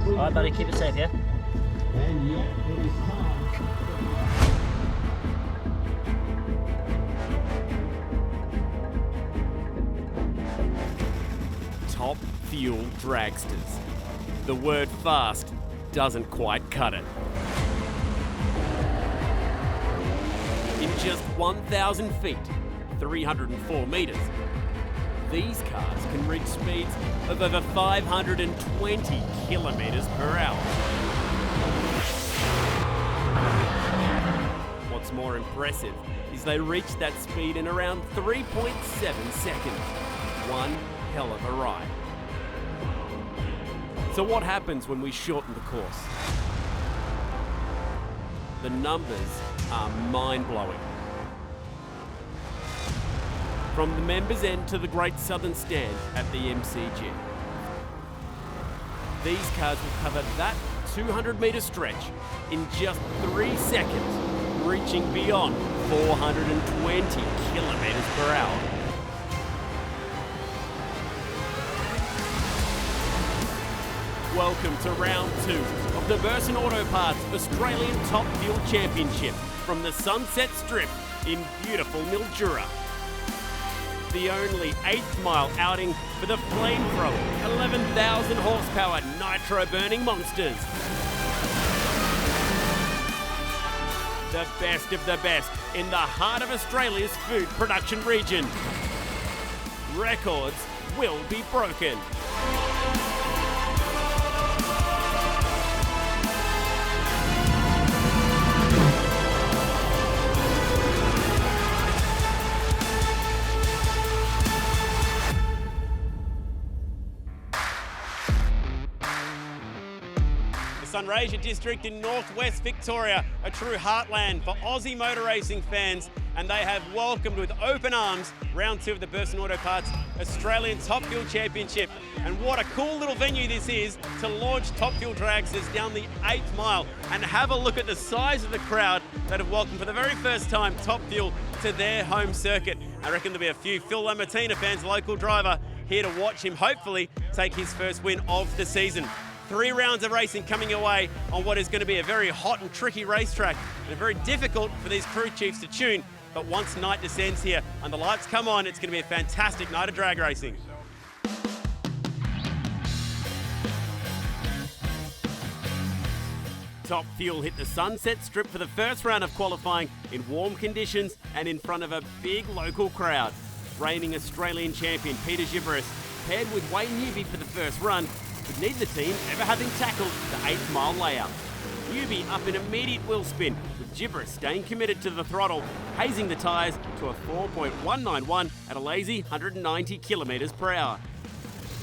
All right, buddy, keep it safe, yeah? And yet it is time. Top Fuel Dragsters. The word fast doesn't quite cut it. In just 1,000 feet, 304 metres, these cars can reach speeds of over 520 kilometres per hour. What's more impressive is they reach that speed in around 3.7 seconds. One hell of a ride. So what happens when we shorten the course? The numbers are mind-blowing. From the members' end to the Great Southern Stand at the MCG. These cars will cover that 200-metre stretch in just 3 seconds, reaching beyond 420 kilometres per hour. Welcome to round 2 of the Burson Auto Parts Australian Top Fuel Championship from the Sunset Strip in beautiful Mildura. The only 8th mile outing for the flamethrower 11,000 horsepower nitro-burning monsters. The best of the best in the heart of Australia's food production region. Records will be broken. Sunraysia district in northwest Victoria, a true heartland for Aussie motor racing fans, and they have welcomed with open arms round 2 of the Burson Auto Parts Australian Top Fuel Championship. And what a cool little venue this is to launch Top Fuel Dragsters down the 8th mile, and have a look at the size of the crowd that have welcomed for the very first time Top Fuel to their home circuit. I reckon there'll be a few Phil Lamartina fans, local driver, here to watch him hopefully take his first win of the season. 3 rounds of racing coming away on what is going to be a very hot and tricky racetrack, and very difficult for these crew chiefs to tune. But once night descends here and the lights come on, it's going to be a fantastic night of drag racing. Top Fuel hit the Sunset Strip for the first round of qualifying in warm conditions and in front of a big local crowd. Reigning Australian champion Peter Gibberis, paired with Wayne Newby for the first run, would need the team ever having tackled the 8th mile layout. Newby up in immediate wheel spin, with Gibberis staying committed to the throttle, hazing the tyres to a 4.191 at a lazy 190 kilometres per hour.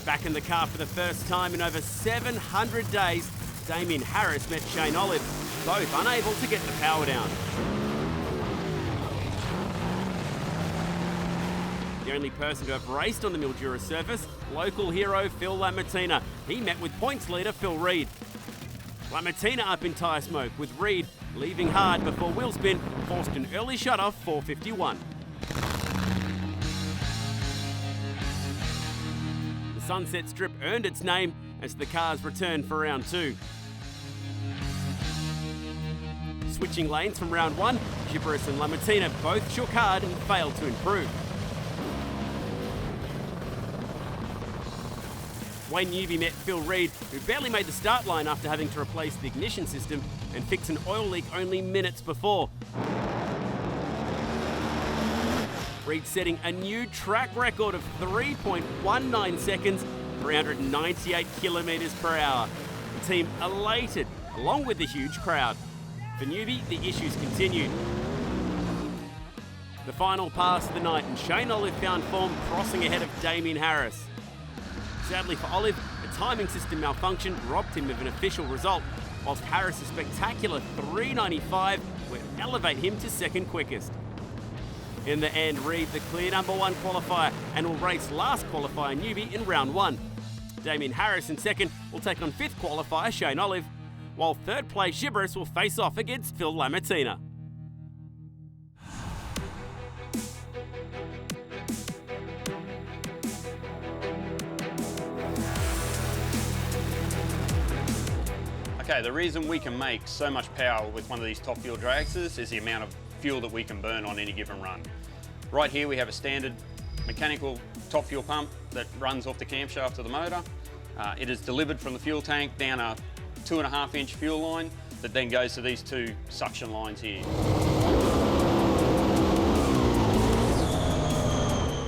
Back in the car for the first time in over 700 days, Damien Harris met Shane Olive, both unable to get the power down. The only person to have raced on the Mildura surface, local hero Phil Lamartina. He met with points leader Phil Reid. Lamartina up in tyre smoke, with Reid leaving hard before wheel spin forced an early shut-off 451. The Sunset Strip earned its name as the cars returned for round 2. Switching lanes from round 1, Gibberis and Lamartina both shook hard and failed to improve. Wayne Newby met Phil Reid, who barely made the start line after having to replace the ignition system and fix an oil leak only minutes before. Reid setting a new track record of 3.19 seconds, 398 kilometres per hour. The team elated, along with the huge crowd. For Newby, the issues continued. The final pass of the night, and Shane Olive found form crossing ahead of Damien Harris. Sadly for Olive, a timing system malfunction robbed him of an official result, whilst Harris' spectacular 395 would elevate him to second quickest. In the end, Reid the clear number 1 qualifier and will race last qualifier Newby in round 1. Damien Harris in second will take on 5th qualifier Shane Olive, while 3rd place Gibberis will face off against Phil Lamartina. Okay, the reason we can make so much power with one of these top fuel dragsters is the amount of fuel that we can burn on any given run. Right here we have a standard mechanical top fuel pump that runs off the camshaft of the motor. It is delivered from the fuel tank down a 2.5-inch fuel line that then goes to these two suction lines here.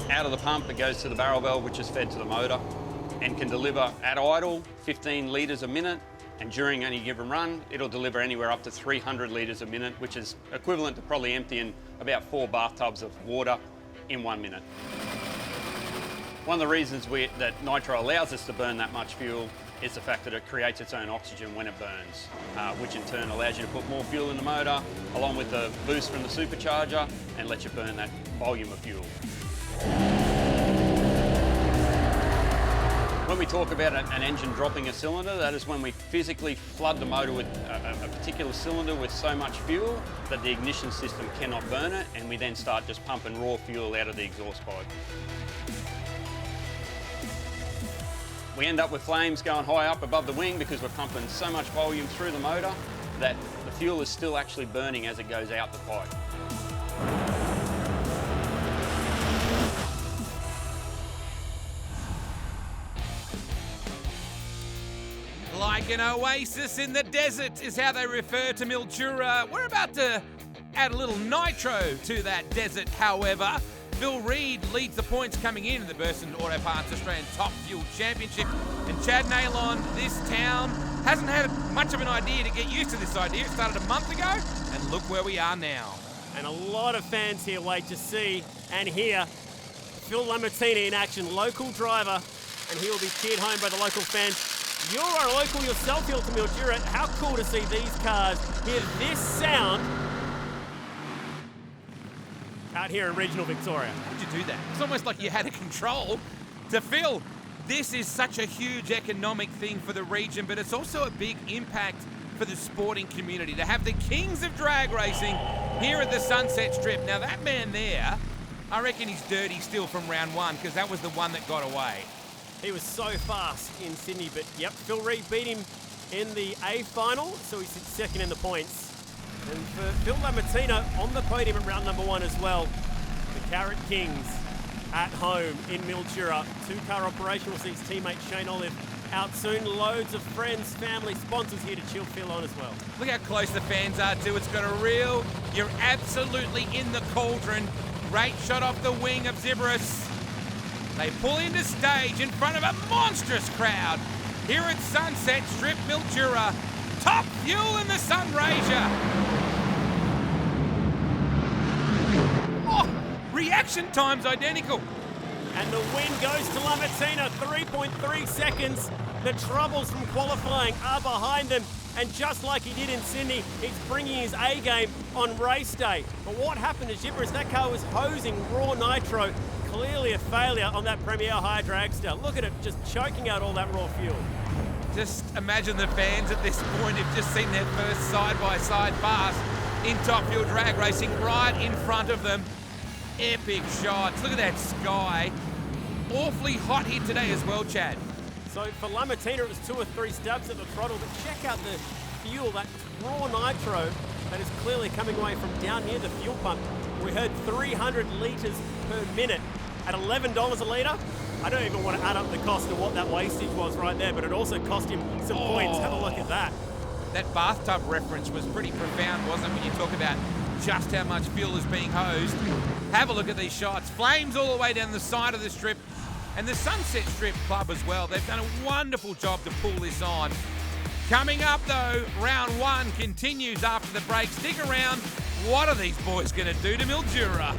Out of the pump it goes to the barrel valve, which is fed to the motor and can deliver at idle 15 litres a minute, and during any given run it'll deliver anywhere up to 300 litres a minute, which is equivalent to probably emptying about 4 bathtubs of water in 1 minute. One of the reasons that nitro allows us to burn that much fuel is the fact that it creates its own oxygen when it burns, which in turn allows you to put more fuel in the motor, along with the boost from the supercharger, and lets you burn that volume of fuel. When we talk about an engine dropping a cylinder, that is when we physically flood the motor with a particular cylinder with so much fuel that the ignition system cannot burn it, and we then start just pumping raw fuel out of the exhaust pipe. We end up with flames going high up above the wing because we're pumping so much volume through the motor that the fuel is still actually burning as it goes out the pipe. Like an oasis in the desert is how they refer to Mildura. We're about to add a little nitro to that desert, however. Phil Reid leads the points coming in the Burson Auto Parts Australian Top Fuel Championship. And Chad Nailon, this town, hasn't had much of an idea to get used to this idea. It started a month ago, and look where we are now. And a lot of fans here wait to see and hear Phil Lamartina in action, local driver, and he will be cheered home by the local fans. You're a local yourself here to Mildura. How cool to see these cars hear this sound out here in regional Victoria. How'd you do that? It's almost like you had a control. To Phil, this is such a huge economic thing for the region, but it's also a big impact for the sporting community to have the kings of drag racing here at the Sunset Strip. Now that man there, I reckon he's dirty still from round one, because that was the one that got away. He was so fast in Sydney, but yep, Phil Reid beat him in the A final, so he sits second in the points. And for Phil Lamartina on the podium at round number 1 as well, the Carrot Kings at home in Mildura. 2-car operation. We'll see his teammate Shane Olive out soon. Loads of friends, family, sponsors here to cheer Phil on as well. Look how close the fans are too. It's got a real, you're absolutely in the cauldron. Great shot off the wing of Zibris. They pull into stage in front of a monstrous crowd here at Sunset Strip, Mildura. Top fuel in the Sunraysia. Oh, reaction time's identical. And the win goes to Lamartina, 3.3 seconds. The troubles from qualifying are behind them. And just like he did in Sydney, he's bringing his A game on race day. But what happened to Gibberish? That car was hosing raw nitro. Clearly a failure on that Premier High dragster. Look at it, just choking out all that raw fuel. Just imagine the fans at this point have just seen their first side-by-side pass in Top Fuel drag racing right in front of them. Epic shots. Look at that sky. Awfully hot here today as well, Chad. So for Lamartina, it was 2 or 3 stabs at the throttle, but check out the fuel, that raw nitro that is clearly coming away from down near the fuel pump. We heard 300 litres per minute at $11 a litre. I don't even want to add up the cost of what that wastage was right there, but it also cost him some points. Have a look at that. That bathtub reference was pretty profound, wasn't it, when you talk about just how much fuel is being hosed. Have a look at these shots. Flames all the way down the side of the strip. And the Sunset Strip Club as well. They've done a wonderful job to pull this on. Coming up though, round 1 continues after the break. Stick around. What are these boys going to do to Mildura?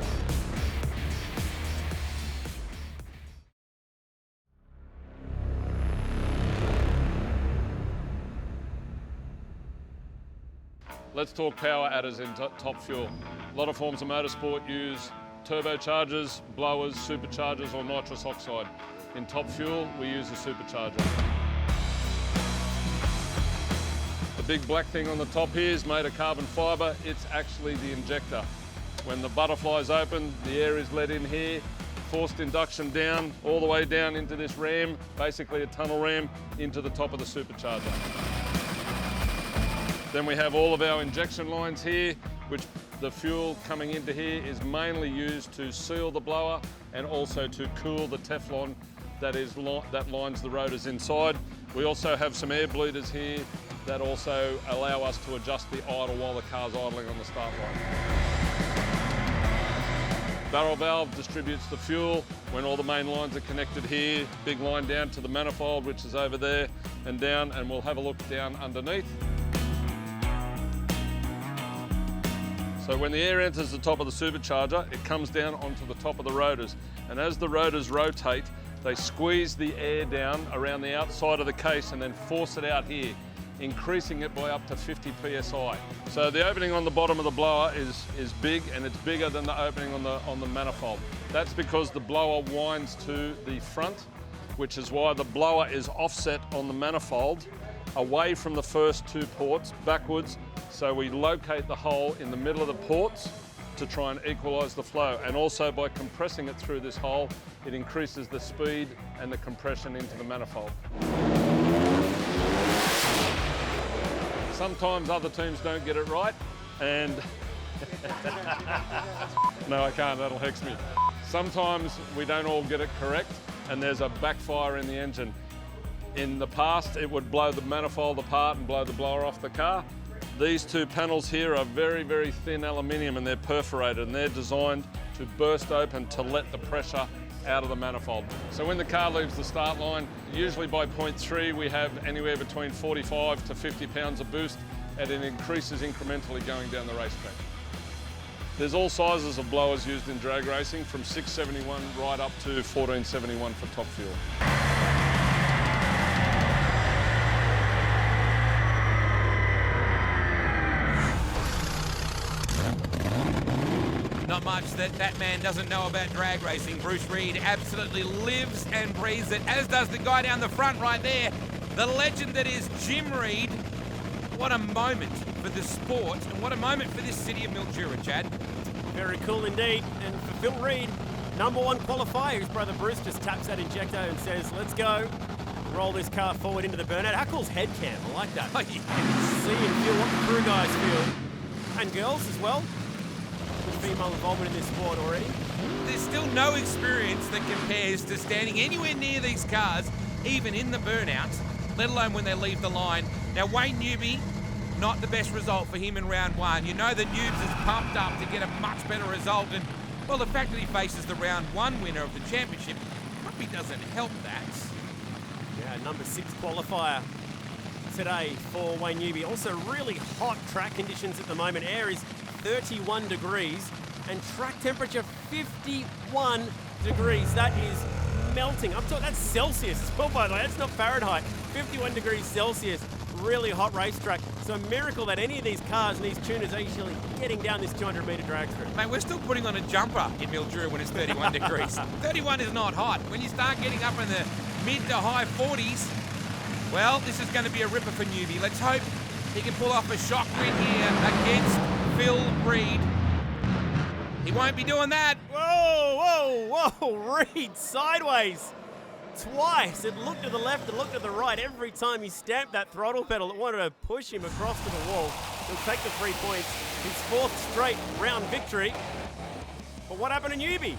Let's talk power adders in top fuel. A lot of forms of motorsport use turbochargers, blowers, superchargers or nitrous oxide. In top fuel, we use a supercharger. The big black thing on the top here is made of carbon fibre. It's actually the injector. When the butterflies open, the air is let in here, forced induction down, all the way down into this ram, basically a tunnel ram, into the top of the supercharger. Then we have all of our injection lines here, which the fuel coming into here is mainly used to seal the blower and also to cool the Teflon that lines the rotors inside. We also have some air bleeders here that also allow us to adjust the idle while the car's idling on the start line. Barrel valve distributes the fuel when all the main lines are connected here. Big line down to the manifold, which is over there and down, and we'll have a look down underneath. So when the air enters the top of the supercharger, it comes down onto the top of the rotors. And as the rotors rotate, they squeeze the air down around the outside of the case and then force it out here, increasing it by up to 50 psi. So the opening on the bottom of the blower is big, and it's bigger than the opening on the manifold. That's because the blower winds to the front, which is why the blower is offset on the manifold away from the first two ports, backwards. So we locate the hole in the middle of the ports to try and equalise the flow. And also by compressing it through this hole, it increases the speed and the compression into the manifold. Sometimes other teams don't get it right, and no, I can't, that'll hex me. Sometimes we don't all get it correct, and there's a backfire in the engine. In the past, it would blow the manifold apart and blow the blower off the car. These two panels here are very, very thin aluminium, and they're perforated, and they're designed to burst open to let the pressure out of the manifold. So when the car leaves the start line, usually by 0.3 we have anywhere between 45 to 50 pounds of boost, and it increases incrementally going down the racetrack. There's all sizes of blowers used in drag racing, from 671 right up to 1471 for top fuel. Not much that man doesn't know about drag racing. Bruce Reid absolutely lives and breathes it, as does the guy down the front right there, the legend that is Jim Reid. What a moment for the sport, and what a moment for this city of Mildura, Chad. Very cool indeed. And for Phil Reid, #1 qualifier, his brother Bruce just taps that injector and says, let's go. Roll this car forward into the burnout. How cool's head cam? I like that. Oh, yeah. See and feel what the crew guys feel. And girls as well. Female involvement in this sport already. There's still no experience that compares to standing anywhere near these cars, even in the burnouts, let alone when they leave the line. Now, Wayne Newby, not the best result for him in round one. You know that Newbs is pumped up to get a much better result, and, well, the fact that he faces the round one winner of the championship probably doesn't help that. Yeah, #6 qualifier today for Wayne Newby. Also really hot track conditions at the moment. Air is 31 degrees and track temperature 51 degrees. That is melting. I'm talking, that's Celsius as well, by the way. That's not Fahrenheit. 51 degrees Celsius. Really hot racetrack. So a miracle that any of these cars and these tuners are actually getting down this 200-metre drag strip. Mate, we're still putting on a jumper in Mildura when it's 31 degrees. 31 is not hot. When you start getting up in the mid to high 40s, well, this is going to be a ripper for Newby. Let's hope he can pull off a shock win here against Phil Reid. He won't be doing that. Whoa, whoa, whoa, Reid sideways twice. It looked to the left, it looked to the right. Every time he stamped that throttle pedal, it wanted to push him across to the wall. He'll take the 3 points. His 4th straight round victory. But what happened to Newby?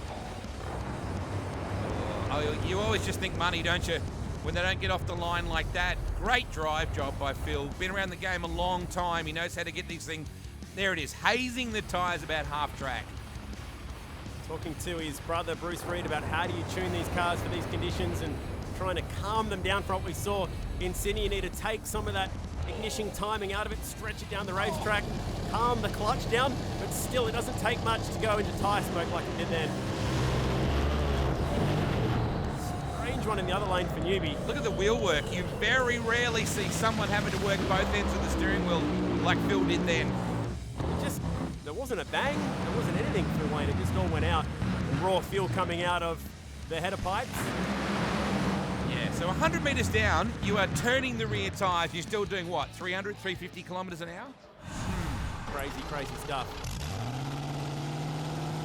Oh, you always just think money, don't you? When they don't get off the line like that. Great drive job by Phil. Been around the game a long time. He knows how to get these things. There it is, hazing the tyres about half track. Talking to his brother Bruce Reid about how do you tune these cars for these conditions and trying to calm them down for what we saw in Sydney. You need to take some of that ignition timing out of it, stretch it down the racetrack, calm the clutch down, but still it doesn't take much to go into tyre smoke like it did then. Strange one in the other lane for Newby. Look at the wheel work. You very rarely see someone having to work both ends of the steering wheel like Phil did then. There wasn't a bang, there wasn't anything through Wayne, it just all went out. And raw fuel coming out of the header pipes. Yeah, so 100 metres down, you are turning the rear tyres. You're still doing what, 300, 350 kilometres an hour? Crazy, crazy stuff.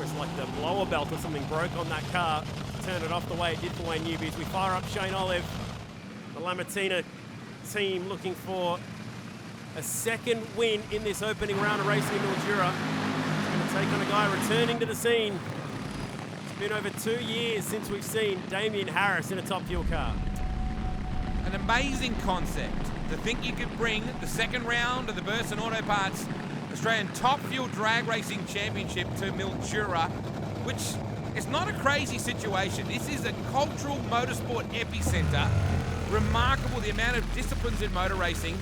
It's like the blower belt or something broke on that car. Turn it off the way it did for Wayne Newby as we fire up Shane Olive. The Lamatina team looking for a second win in this opening round of racing in Mildura. He's going to take on a guy returning to the scene. It's been over 2 years since we've seen Damien Harris in a Top Fuel car. An amazing concept to think you could bring the second round of the Burson Auto Parts Australian Top Fuel Drag Racing Championship to Mildura, which is not a crazy situation. This is a cultural motorsport epicenter. Remarkable the amount of disciplines in motor racing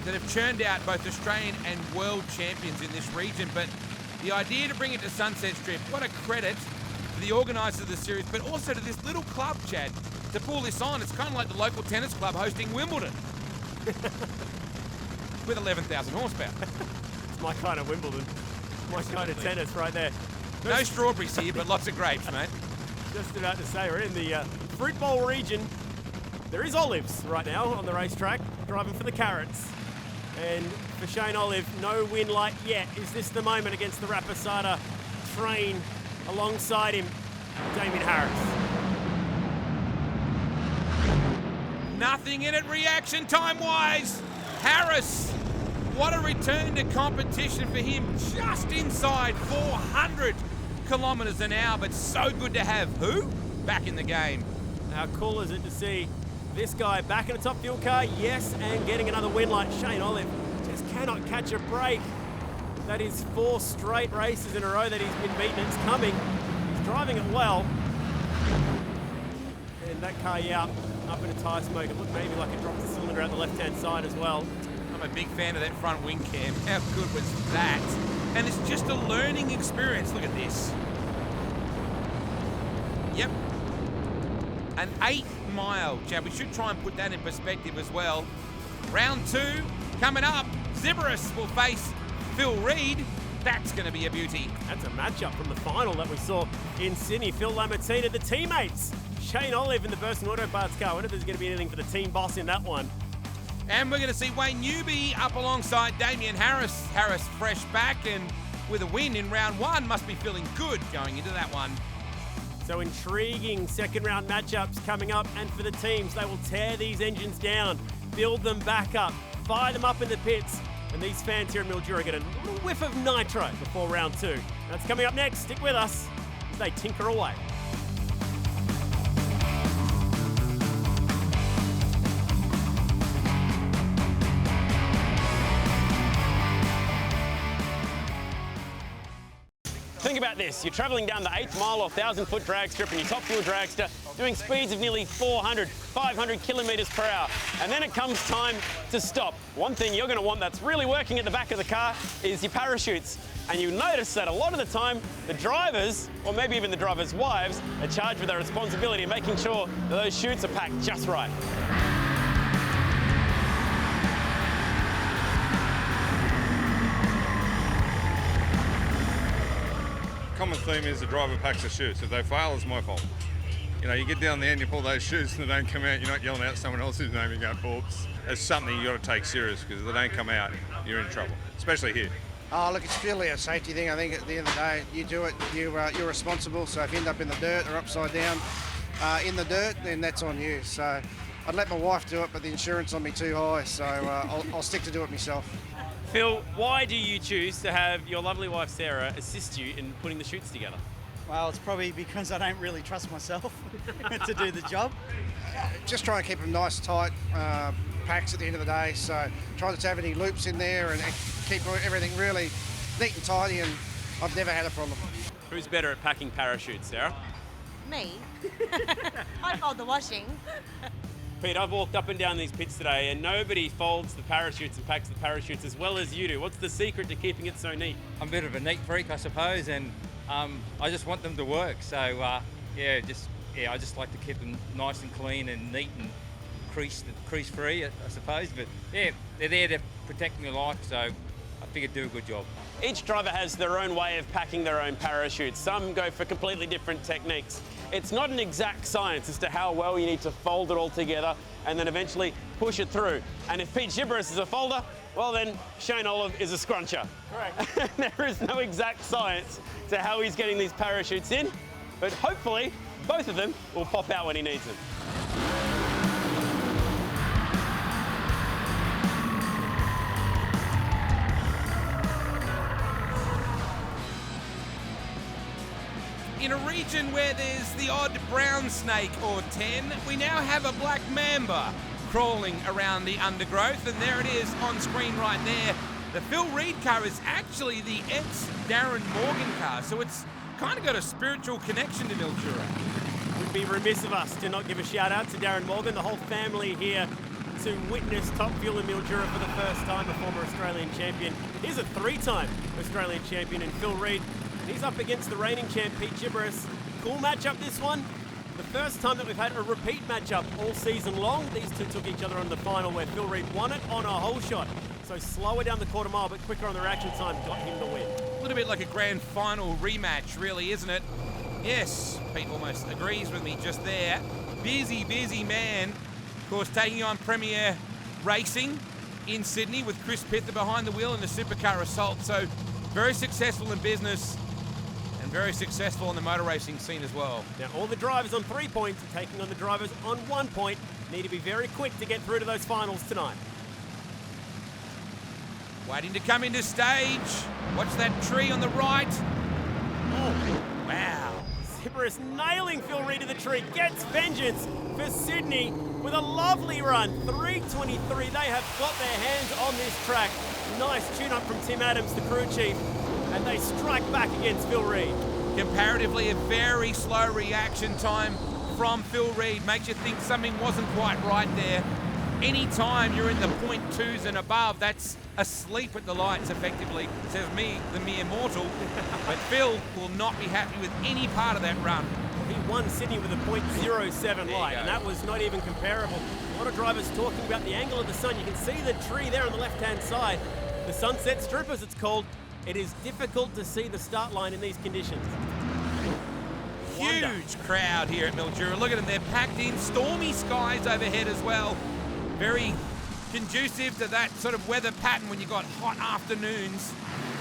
that have churned out both Australian and world champions in this region. But the idea to bring it to Sunset Strip, what a credit to the organisers of the series, but also to this little club, Chad, to pull this on. It's kind of like the local tennis club hosting Wimbledon. With 11,000 horsepower. It's my kind of Wimbledon. My kind of tennis right there. No strawberries here, but lots of grapes, mate. Just about to say, we're in the fruit bowl region. There is Olives right now on the racetrack, driving for the Carrots. And for Shane Olive, no win light yet. Is this the moment against the Rapisada train alongside him, Damien Harris? Nothing in it reaction time-wise. Harris, what a return to competition for him, just inside 400 kilometres an hour, but so good to have who? Back in the game. How cool is it to see this guy back in a Top Fuel car, yes, and getting another win like Shane Olive. Just cannot catch a break. That is 4 straight races in a row that he's been beaten. It's coming. He's driving it well. And that car, yeah, up in a tyre smoke. It looked maybe like it dropped the cylinder out the left-hand side as well. I'm a big fan of that front wing cam. How good was that? And it's just a learning experience. Look at this. Yep. An 8 mile, Chad. We should try and put that in perspective as well. Round 2 coming up. Zibarus will face Phil Reed. That's going to be a beauty. That's a matchup from the final that we saw in Sydney. Phil Lamartina, the teammates. Shane Olive in the Burson Auto Parts car. I wonder if there's going to be anything for the team boss in that one. And we're going to see Wayne Newby up alongside Damien Harris. Harris fresh back and with a win in round 1. Must be feeling good going into that one. So intriguing second round matchups coming up, and for the teams, they will tear these engines down, build them back up, fire them up in the pits, and these fans here in Mildura get a little whiff of nitro before round 2. That's coming up next. Stick with us as they tinker away. Think about this, you're travelling down the 8th mile or 1,000-foot drag strip in your Top Fuel dragster, doing speeds of nearly 400, 500 kilometres per hour, and then it comes time to stop. One thing you're going to want that's really working at the back of the car is your parachutes. And you notice that a lot of the time, the drivers, or maybe even the drivers' wives, are charged with the responsibility of making sure that those chutes are packed just right. Common theme is the driver packs the chutes. If they fail, it's my fault. You know, you get down there and you pull those chutes and they don't come out, you're not yelling out someone else's name and going, oops. It's something you got to take serious, because if they don't come out, you're in trouble, especially here. Oh, look, it's purely a safety thing. I think at the end of the day, you do it, you're responsible. So if you end up in the dirt or upside down in the dirt, then that's on you. So I'd let my wife do it, but the insurance on me too high, so I'll stick to do it myself. Phil, why do you choose to have your lovely wife Sarah assist you in putting the chutes together? Well, it's probably because I don't really trust myself to do the job. Just try and keep them nice, tight packs at the end of the day. So try not to have any loops in there and keep everything really neat and tidy, and I've never had a problem. Who's better at packing parachutes, Sarah? Me. I fold the washing. Pete, I've walked up and down these pits today and nobody folds the parachutes and packs the parachutes as well as you do. What's the secret to keeping it so neat? I'm a bit of a neat freak, I suppose, and I just want them to work. So I just like to keep them nice and clean and neat and crease free, I suppose. But yeah, they're there to protect my life, so I figured do a good job. Each driver has their own way of packing their own parachutes. Some go for completely different techniques. It's not an exact science as to how well you need to fold it all together and then eventually push it through. And if Pete Zibarus is a folder, well then Shane Olive is a scruncher. Correct. There is no exact science to how he's getting these parachutes in, but hopefully both of them will pop out when he needs them. in a region where there's the odd brown snake or 10, we now have a black mamba crawling around the undergrowth, and there it is on screen right there. The Phil Reed car is actually the ex-Darren Morgan car, so it's kind of got a spiritual connection to Mildura. Would be remiss of us to not give a shout out to Darren Morgan, the whole family here to witness Top Fuel in Mildura for the first time, a former Australian champion. He's a 3-time Australian champion in Phil Reed. He's up against the reigning champ, Pete Chibris. Cool matchup, this one. The first time that we've had a repeat matchup all season long. These two took each other on the final where Phil Reed won it on a hole shot. So slower down the quarter mile, but quicker on the reaction time got him the win. A little bit like a grand final rematch, really, isn't it? Yes, Pete almost agrees with me just there. Busy man. Of course, taking on Premier Racing in Sydney with Chris Pither behind the wheel in the Supercar Assault. So very successful in business and very successful in the motor racing scene as well. Now, all the drivers on 3 points are taking on the drivers on 1 point. Need to be very quick to get through to those finals tonight. Waiting to come into stage. Watch that tree on the right. Oh, wow. Chibris nailing Phil Reed to the tree. Gets vengeance for Sydney with a lovely run. 3:23. They have got their hands on this track. Nice tune-up from Tim Adams, the crew chief. And they strike back against Phil Reed. Comparatively, a very slow reaction time from Phil Reed. Makes you think something wasn't quite right there. Anytime you're in the .2s and above, that's asleep at the lights, effectively, says me, the mere mortal. But Phil will not be happy with any part of that run. He won Sydney with a .07 light, and that was not even comparable. A lot of drivers talking about the angle of the sun. You can see the tree there on the left-hand side. The Sunset Strip, as it's called. It is difficult to see the start line in these conditions. Huge crowd here at Mildura. Look at them, they're packed in. Stormy skies overhead as well. Very conducive to that sort of weather pattern when you've got hot afternoons.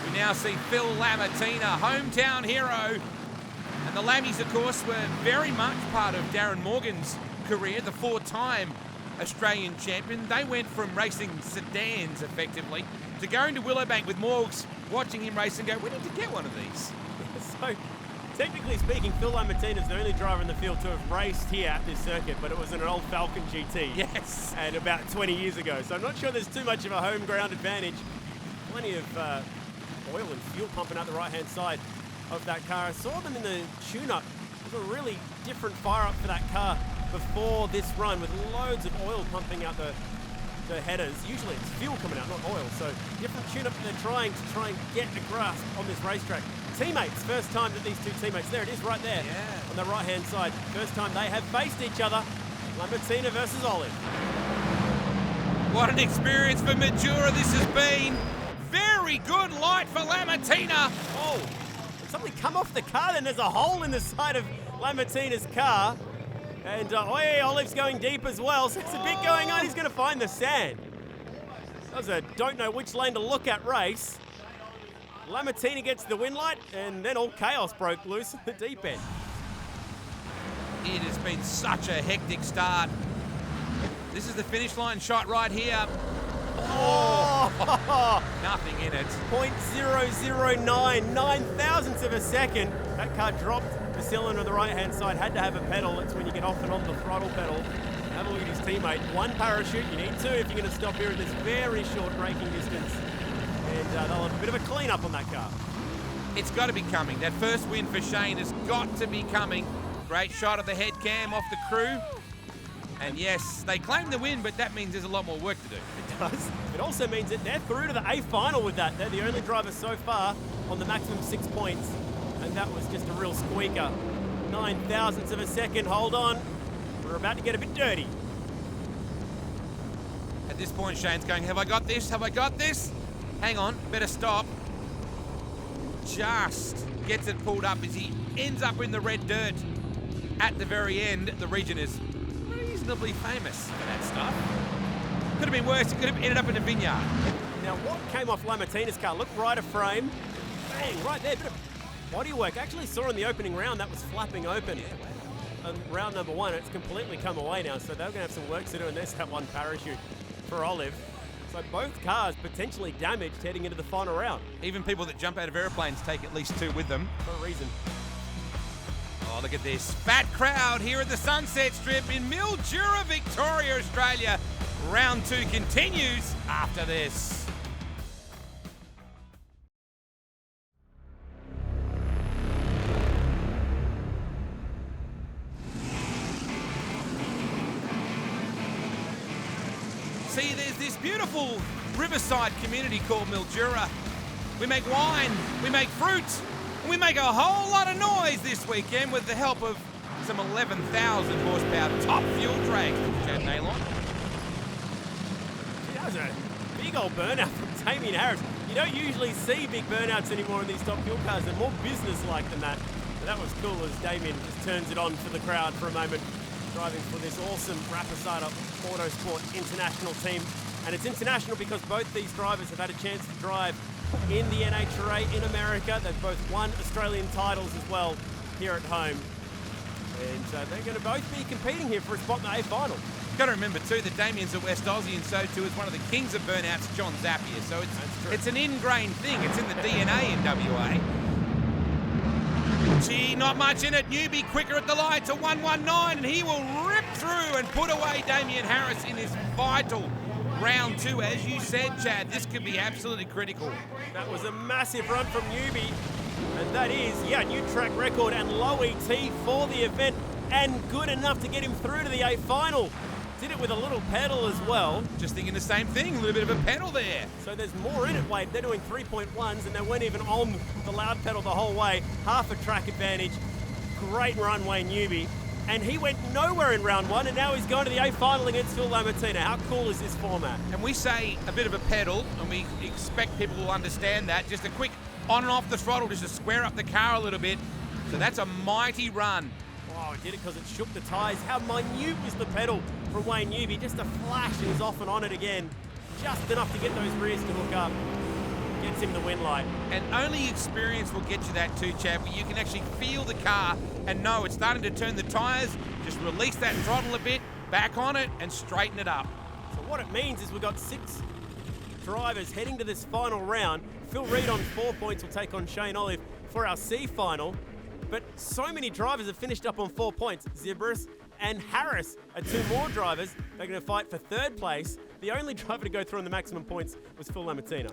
We now see Phil Lamartina, hometown hero. And the Lammies, of course, were very much part of Darren Morgan's career, the 4-time Australian champion. They went from racing sedans, effectively, to going to Willowbank with Morgs, watching him race and go, we need to get one of these. So, technically speaking, Phil Lamartina is the only driver in the field to have raced here at this circuit, but it was in an old Falcon GT. Yes. And about 20 years ago. So I'm not sure there's too much of a home ground advantage. Plenty of oil and fuel pumping out the right-hand side of that car. I saw them in the tune-up. It was a really different fire-up for that car before this run, with loads of oil pumping out the headers. Usually it's fuel coming out, not oil. So different tune-up they're trying and get a grasp on this racetrack. Teammates, first time that these two teammates, there it is right there on the right-hand side. First time they have faced each other. Lamartina versus Olive. What an experience for Mildura this has been. Very good light for Lamartina. Oh, did something come off the car? Then there's a hole in the side of Lamartina's car. And Olive's going deep as well. So there's a bit going on. He's going to find the sand. That was a don't know which lane to look at race. Lamartina gets the win light, and then all chaos broke loose at the deep end. It has been such a hectic start. This is the finish line shot right here. Oh, nothing in it. .009, 9 thousandths of a second. That car dropped the cylinder on the right-hand side, had to have a pedal. That's when you get off and on the throttle pedal. Have a look at his teammate. 1 parachute, you need 2 if you're going to stop here at this very short braking distance. And they'll have a bit of a clean-up on that car. It's got to be coming. That first win for Shane has got to be coming. Great shot of the head cam off the crew. And yes, they claim the win, but that means there's a lot more work to do. It does. It also means that they're through to the A final with that. They're the only driver so far on the maximum 6 points. And that was just a real squeaker. 9 thousandths of a second. Hold on. We're about to get a bit dirty. At this point, Shane's going, have I got this? Have I got this? Hang on, better stop. Just gets it pulled up as he ends up in the red dirt at the very end. The region is reasonably famous for that stuff. Could have been worse. It could have ended up in a vineyard. Now, what came off Lamartina's car? Look right of frame. Bang, right there. Bit of bodywork. Actually saw in the opening round that was flapping open. Yeah, wow. Round number 1, it's completely come away now, so they're going to have some work to do, and there's that 1 parachute for Olive. So both cars potentially damaged heading into the final round. Even people that jump out of airplanes take at least 2 with them. For a reason. Oh, look at this fat crowd here at the Sunset Strip in Mildura, Victoria, Australia. Round 2 continues after this. See, there's this beautiful riverside community called Mildura. We make wine, we make fruit, and we make a whole lot of noise this weekend with the help of some 11,000 horsepower top fuel drags. Chad Naylon. That was a big old burnout from Damien Harris. You don't usually see big burnouts anymore in these top fuel cars. They're more business-like than that. But that was cool as Damien just turns it on for the crowd for a moment, driving for this awesome Rapasada Autosport International team. And it's international because both these drivers have had a chance to drive in the NHRA in America. They've both won Australian titles as well here at home. And they're going to both be competing here for a spot in the A final. Got to remember too that Damien's a West Aussie, and so too is one of the kings of burnouts, John Zapier. So it's an ingrained thing. It's in the DNA in WA. Gee, not much in it. Newbie quicker at the lights, a 119, and he will rip through and put away Damien Harris in this vital round 2. As you said, Chad, this could be absolutely critical. That was a massive run from Newbie, and that is, new track record and low ET for the event, and good enough to get him through to the A final. Did it with a little pedal as well. Just thinking the same thing, a little bit of a pedal there. So there's more in it, Wade. They're doing 3.1s, and they weren't even on the loud pedal the whole way. Half a track advantage. Great runway, Newbie. And he went nowhere in round 1, and now he's going to the A final against Phil Lamartina. How cool is this format? And we say a bit of a pedal, and we expect people will understand that. Just a quick on and off the throttle just to square up the car a little bit. So that's a mighty run. Oh, did it because it shook the tyres. How minute was the pedal from Wayne Newbie? Just a flash and he's off and on it again. Just enough to get those rears to hook up. Gets him the win light. And only experience will get you that too, Chad, where you can actually feel the car and know it's starting to turn the tyres. Just release that throttle a bit, back on it, and straighten it up. So what it means is we've got 6 drivers heading to this final round. Phil Reed on 4 points will take on Shane Olive for our C final. But so many drivers have finished up on 4 points. Zibris and Harris are 2 more drivers. They're going to fight for 3rd place. The only driver to go through on the maximum points was Phil Lamartina.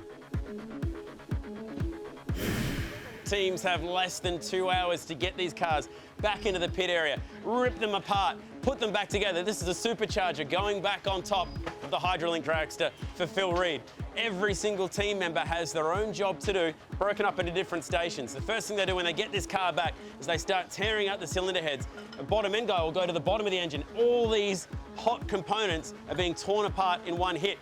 Teams have less than 2 hours to get these cars back into the pit area, rip them apart, put them back together. This is a Supercharger going back on top of the Hydrolink dragster for Phil Reed. Every single team member has their own job to do, broken up into different stations. The first thing they do when they get this car back is they start tearing out the cylinder heads. The bottom end guy will go to the bottom of the engine. All these hot components are being torn apart in one hit.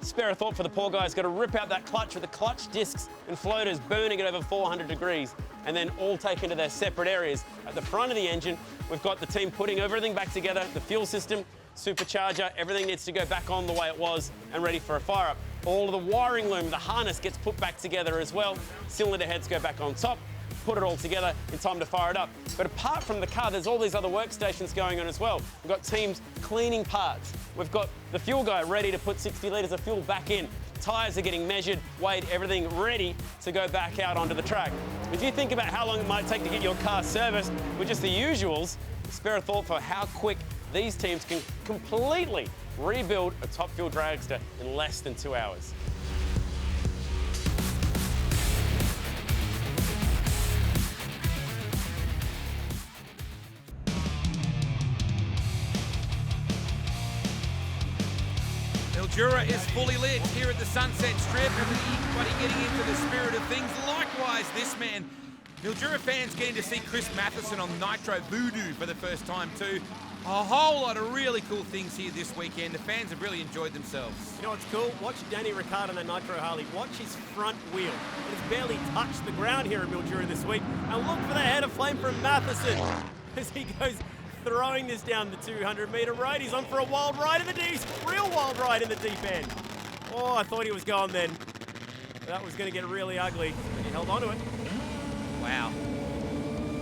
Spare a thought for the poor guy's got to rip out that clutch with the clutch discs and floaters burning at over 400 degrees, and then all taken to their separate areas. At the front of the engine, we've got the team putting everything back together, the fuel system, Supercharger, everything needs to go back on the way it was and ready for a fire up. All of the wiring loom, the harness gets put back together as well. Cylinder heads go back on top, put it all together in time to fire it up. But apart from the car, there's all these other workstations going on as well. We've got teams cleaning parts. We've got the fuel guy ready to put 60 litres of fuel back in. Tyres are getting measured, weighed, everything ready to go back out onto the track. If you think about how long it might take to get your car serviced with just the usuals, spare a thought for how quick these teams can completely rebuild a top fuel dragster in less than 2 hours. Mildura is fully lit here at the Sunset Strip. Everybody getting into the spirit of things. Likewise, this man. Mildura fans getting to see Chris Matheson on Nitro Voodoo for the first time too. A whole lot of really cool things here this weekend. The fans have really enjoyed themselves. You know what's cool? Watch Danny Ricciardo on that Nitro Harley. Watch his front wheel. It has barely touched the ground here at Mildura this week. And look for the head of flame from Matheson as he goes throwing this down the 200-metre road. He's on for a wild ride in the deep, real wild ride in the deep end. Oh, I thought he was gone then. That was going to get really ugly, but he held on to it. Wow.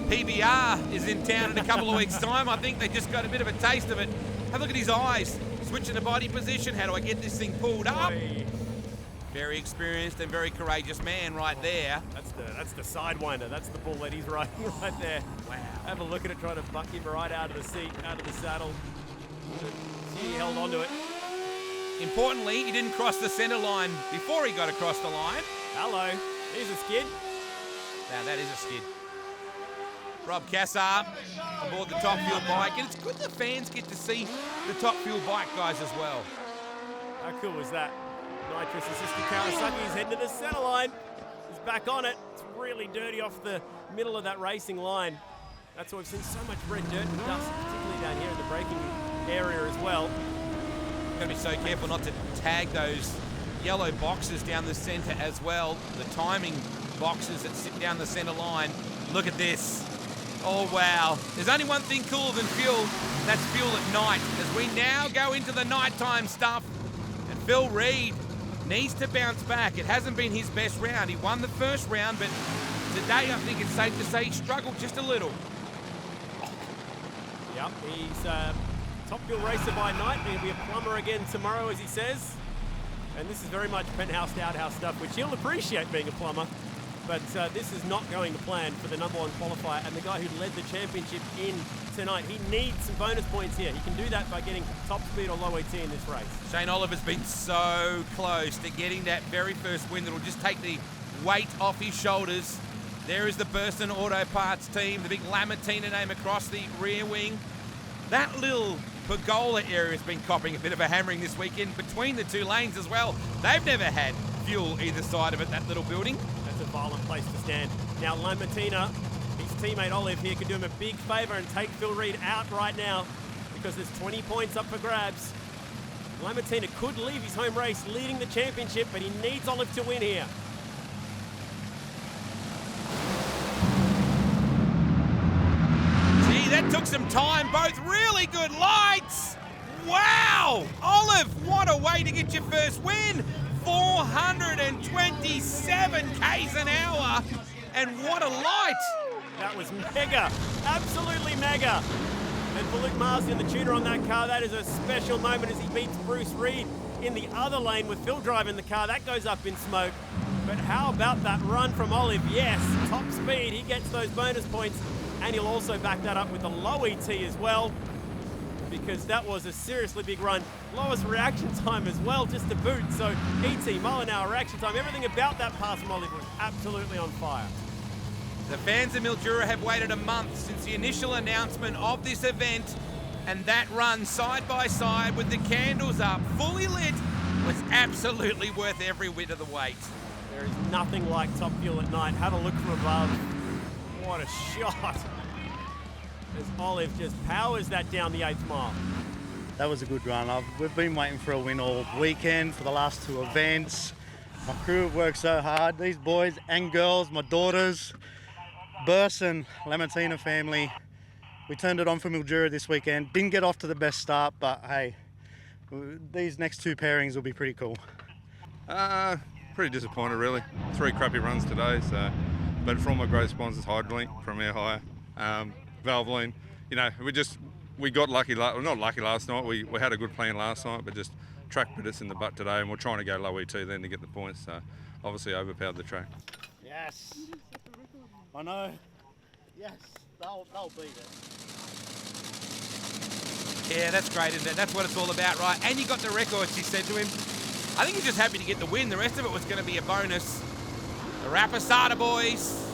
PBR is in town in a couple of weeks' time. I think they just got a bit of a taste of it. Have a look at his eyes. Switching the body position. How do I get this thing pulled up? Very experienced and very courageous man right there. That's the sidewinder. That's the bull that he's riding right there. Wow. Have a look at it, trying to buck him right out of the seat, out of the saddle. He held onto it. Importantly, he didn't cross the centre line before he got across the line. Hello, here's a skid. Now that is a skid. Rob Cassar aboard the Top Fuel bike, and it's good the fans get to see the Top Fuel bike guys as well. How cool was that? Nitrous assisted Kawasaki is heading to the centre line. He's back on it. It's really dirty off the middle of that racing line. That's why we've seen so much red dirt and dust, particularly down here in the braking area as well. Got to be so careful not to tag those yellow boxes down the centre as well. The timing boxes that sit down the centre line. Look at this. Oh, wow. There's only one thing cooler than fuel, and that's fuel at night. As we now go into the nighttime stuff, and Phil Reid needs to bounce back. It hasn't been his best round. He won the first round, but today I think it's safe to say he struggled just a little. Yep, he's Top Fuel racer by night. He'll be a plumber again tomorrow, as he says. And this is very much penthouse to outhouse stuff, which he'll appreciate being a plumber. But this is not going to plan for the number one qualifier and the guy who led the championship in tonight. He needs some bonus points here. He can do that by getting top speed or low ET in this race. Shane Oliver's been so close to getting that very first win that'll just take the weight off his shoulders. There is the Burson Auto Parts team, the big Lamartina name across the rear wing. That little pergola area has been copping a bit of a hammering this weekend between the two lanes as well. They've never had fuel either side of it, that little building. That's a violent place to stand. Now Lamartina, his teammate Olive here, could do him a big favour and take Phil Reid out right now because there's 20 points up for grabs. Lamartina could leave his home race leading the championship, but he needs Olive to win here. That took some time, both really good lights. Wow! Olive, what a way to get your first win. 427 Ks an hour, and what a light. That was mega, absolutely mega. And for Luke Marsden, the tuner on that car, that is a special moment as he beats Bruce Reid in the other lane with Phil driving the car. That goes up in smoke. But how about that run from Olive? Yes, top speed, he gets those bonus points. And he'll also back that up with the low ET as well, because that was a seriously big run. Lowest reaction time as well, just to boot. So ET, mile an hour reaction time, everything about that pass from Olive was absolutely on fire. The fans of Mildura have waited a month since the initial announcement of this event, and that run side by side with the candles up, fully lit, was absolutely worth every whit of the wait. There is nothing like Top Fuel at night. Have a look from above. What a shot. As Olive just powers that down the 8th mile. That was a good run. We've been waiting for a win all weekend for the last two events. My crew have worked so hard. These boys and girls, my daughters, Burson, Lamartina family. We turned it on for Mildura this weekend. Didn't get off to the best start, but hey, these next two pairings will be pretty cool. Pretty disappointed, really. 3 crappy runs today, so. But for all my great sponsors, Hydrolink, Premier Hire, Valvoline, you know, we got lucky, well, not lucky last night. We had a good plan last night, but just track bit us in the butt today, and we're trying to go low ET then to get the points. So obviously overpowered the track. Yes, I know. Yes, they'll beat it. Yeah, that's great, isn't it? That's what it's all about, right? And you got the record, she said to him. I think he's just happy to get the win. The rest of it was going to be a bonus. The Rapisada boys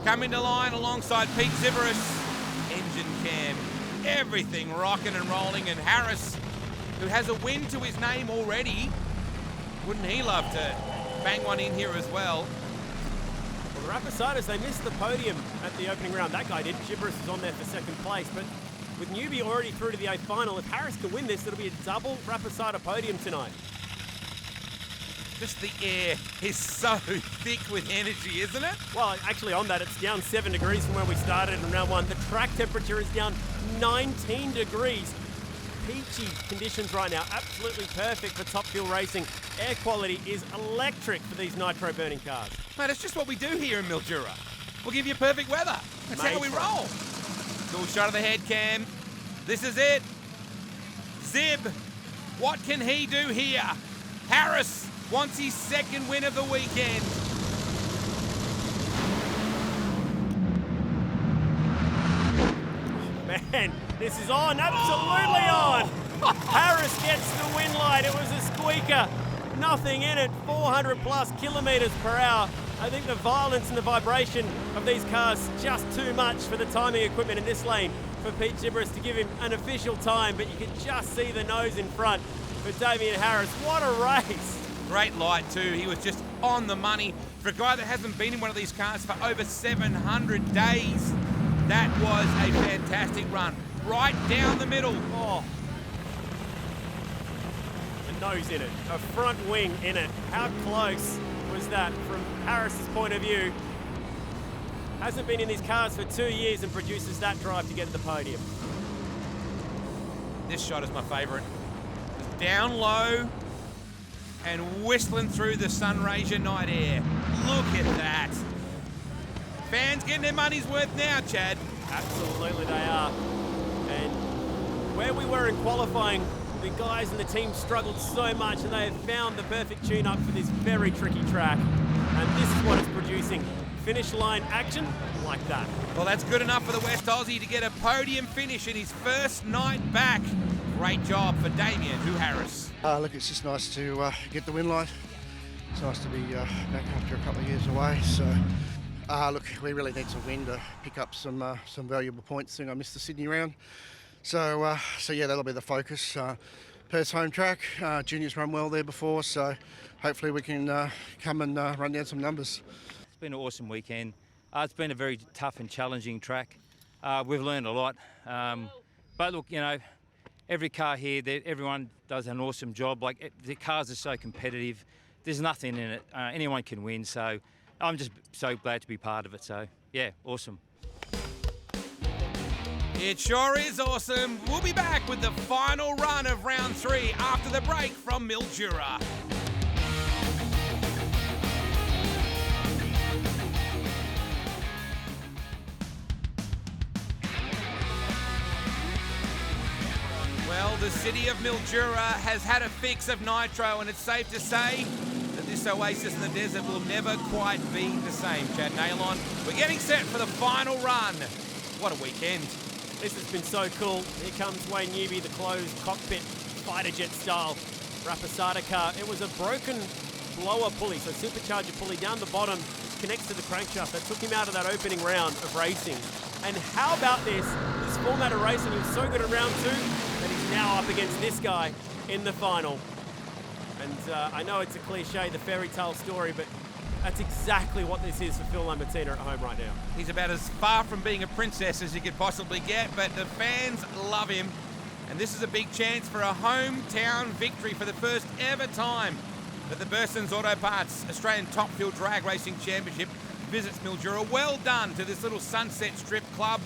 come into line alongside Pete Ziveris. Engine cam, everything rocking and rolling. And Harris, who has a win to his name already, wouldn't he love to bang one in here as well? Well, the Rapisadas, they missed the podium at the opening round. That guy did. Ziveris is on there for 2nd place. But with Newbie already through to the 8th final, if Harris can win this, it'll be a double Rapisada podium tonight. Just the air is so thick with energy, isn't it? Well, actually on that, it's down 7 degrees from where we started in round 1. The track temperature is down 19 degrees. Peachy conditions right now, absolutely perfect for Top Fuel racing. Air quality is electric for these nitro burning cars. Mate, it's just what we do here in Mildura. We'll give you perfect weather. That's how we roll. Cool shot of the head cam. This is it. Zib, what can he do here? Harris wants his second win of the weekend. Man, this is on, absolutely on. Harris gets the win light. It was a squeaker, nothing in it, 400 plus kilometers per hour. I think the violence and the vibration of these cars is just too much for the timing equipment in this lane for Pete Gibberis to give him an official time, but you can just see the nose in front for Damien Harris. What a race. Great light too. He was just on the money. For a guy that hasn't been in one of these cars for over 700 days, that was a fantastic run. Right down the middle. Oh. A nose in it, a front wing in it. How close was that from Harris's point of view? Hasn't been in these cars for 2 years and produces that drive to get to the podium. This shot is my favourite. Down low and whistling through the Sunraysia night air. Look at that. Fans getting their money's worth now, Chad. Absolutely they are. And where we were in qualifying, the guys and the team struggled so much, and they have found the perfect tune-up for this very tricky track. And this is what it's producing. Finish line action like that. Well, that's good enough for the West Aussie to get a podium finish in his first night back. Great job for Damien Harris. Look, it's just nice to get the win light. It's nice to be back after a couple of years away. So, look, we really need to win to pick up some valuable points. I think I missed the Sydney round. So yeah, that'll be the focus. Perth's home track. Juniors run well there before, so hopefully we can come and run down some numbers. It's been an awesome weekend. It's been a very tough and challenging track. We've learned a lot. But look, you know, every car here, everyone does an awesome job. Like, the cars are so competitive. There's nothing in it. Anyone can win. So I'm just so glad to be part of it. So yeah, awesome. It sure is awesome. We'll be back with the final run of round 3 after the break from Mildura. Well, the city of Mildura has had a fix of nitro, and it's safe to say that this oasis in the desert will never quite be the same. Chad Nailon, we're getting set for the final run. What a weekend. This has been so cool. Here comes Wayne Newby, the closed cockpit fighter jet style Rapasada car. It was a broken blower pulley, so supercharger pulley down the bottom, which connects to the crankshaft. That took him out of that opening round of racing. And how about this format of racing? He was so good at round 2 that he's now up against this guy in the final. And I know it's a cliche, the fairy tale story, but that's exactly what this is for Phil Lambertina at home right now. He's about as far from being a princess as you could possibly get, but the fans love him. And this is a big chance for a hometown victory for the first ever time that the Burson's Auto Parts Australian Top Fuel Drag Racing Championship visits Mildura. Well done to this little Sunset Strip club.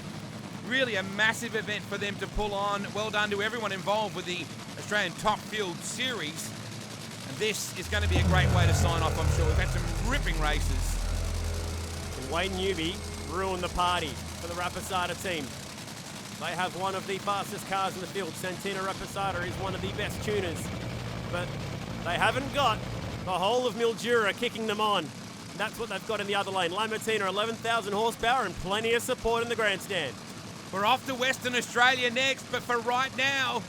Really a massive event for them to pull on. Well done to everyone involved with the Australian Top Fuel Series. And this is going to be a great way to sign off, I'm sure. We've had some ripping races. And Wayne Newby ruined the party for the Rapasada team. They have one of the fastest cars in the field. Santina Rapasada is one of the best tuners. But they haven't got the whole of Mildura kicking them on. That's what they've got in the other lane. Lambertina, 11,000 horsepower and plenty of support in the grandstand. We're off to Western Australia next, but for right now,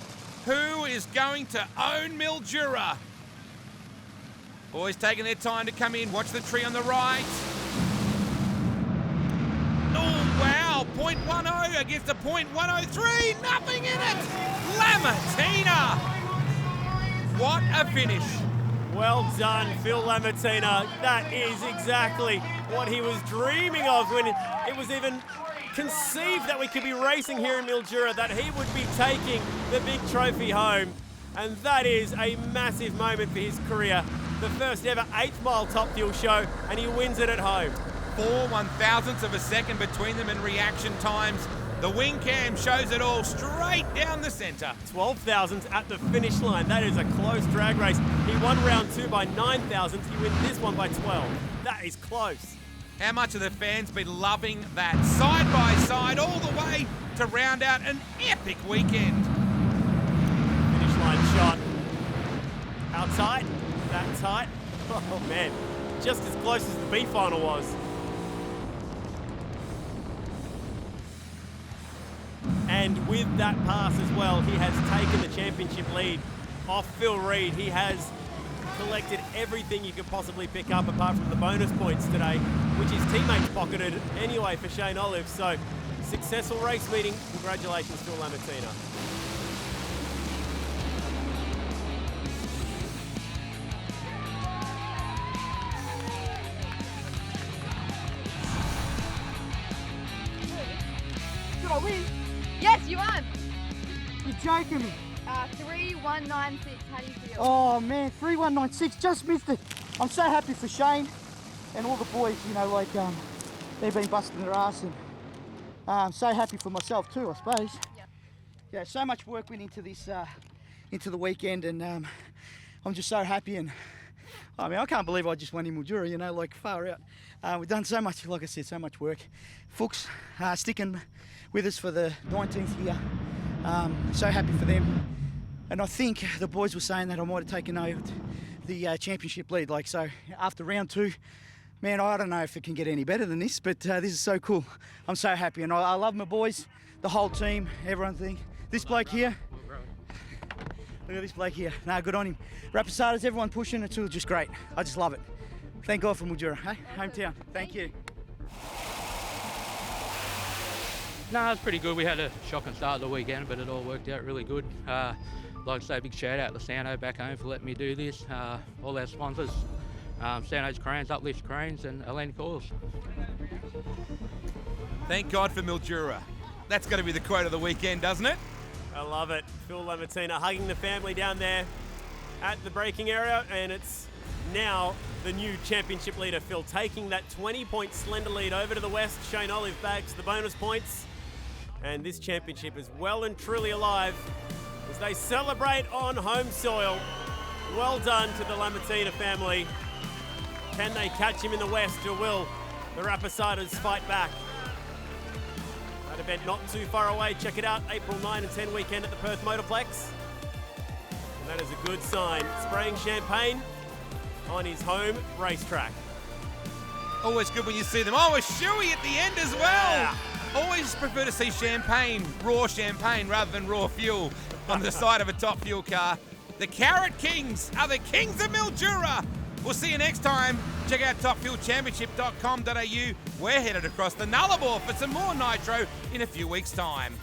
who is going to own Mildura? Boys taking their time to come in. Watch the tree on the right. Oh, wow. 0.10 against a 0.103. Nothing in it. Lambertina. What a finish. Well done, Phil Lambertina. That is exactly what he was dreaming of when it was even conceived that we could be racing here in Mildura, that he would be taking the big trophy home. And that is a massive moment for his career. The first ever 8th mile Top Fuel show, and he wins it at home. 4 1/1000ths of a second between them in reaction times. The wing cam shows it all straight down the centre. 12 thousandths at the finish line. That is a close drag race. He won round 2 by 9 thousandths. He wins this one by 12. That is close. How much have the fans been loving that? Side by side all the way to round out an epic weekend. Finish line shot. How tight? That tight. Oh man, just as close as the B final was. And with that pass as well, he has taken the championship lead off Phil Reed. He has collected everything you could possibly pick up apart from the bonus points today, which his teammates pocketed anyway for Shane Olive. So, successful race meeting. Congratulations, Phil Lamartina. Did I win? Yes, you won. You're joking me. 3196. How do you feel? Oh man, 3196, just missed it. I'm so happy for Shane and all the boys, you know, like they've been busting their ass, and I'm so happy for myself too, I suppose. Yep. Yeah, so much work went into this, into the weekend, and I'm just so happy. And I mean, I can't believe I just won in Mildura, you know, like far out. We've done so much, like I said, so much work. Fuchs sticking with us for the 19th year. So happy for them. And I think the boys were saying that I might have taken over the championship lead. Like, so after round 2, man, I don't know if it can get any better than this, but this is so cool. I'm so happy, and I love my boys, the whole team, everyone. This bloke here, look at this bloke here. Nah, good on him. Rapasadas, everyone pushing, it's all just great. I just love it. Thank God for Mildura, hey? Hometown. Thank you. No, it's pretty good. We had a shocking start of the weekend, but it all worked out really good. Like to say, big shout out to Sano back home for letting me do this. All our sponsors, Sano's Cranes, Uplift Cranes, and Atlantic Oils. Thank God for Mildura. That's got to be the quote of the weekend, doesn't it? I love it. Phil Lamartina hugging the family down there at the braking area, and it's now the new championship leader, Phil, taking that 20-point slender lead over to the west. Shane Olive bags the bonus points, and this championship is well and truly alive as they celebrate on home soil. Well done to the Lamartina family. Can they catch him in the west, or will the Rapasadas fight back? That event not too far away. Check it out, April 9 and 10 weekend at the Perth Motorplex. And that is a good sign. Spraying champagne on his home racetrack. Always good when you see them. Oh, a shoey at the end as well. Yeah. Always prefer to see champagne, raw champagne, rather than raw fuel on the side of a top fuel car. The Carrot Kings are the kings of Mildura. We'll see you next time. Check out topfuelchampionship.com.au. We're headed across the Nullarbor for some more nitro in a few weeks' time.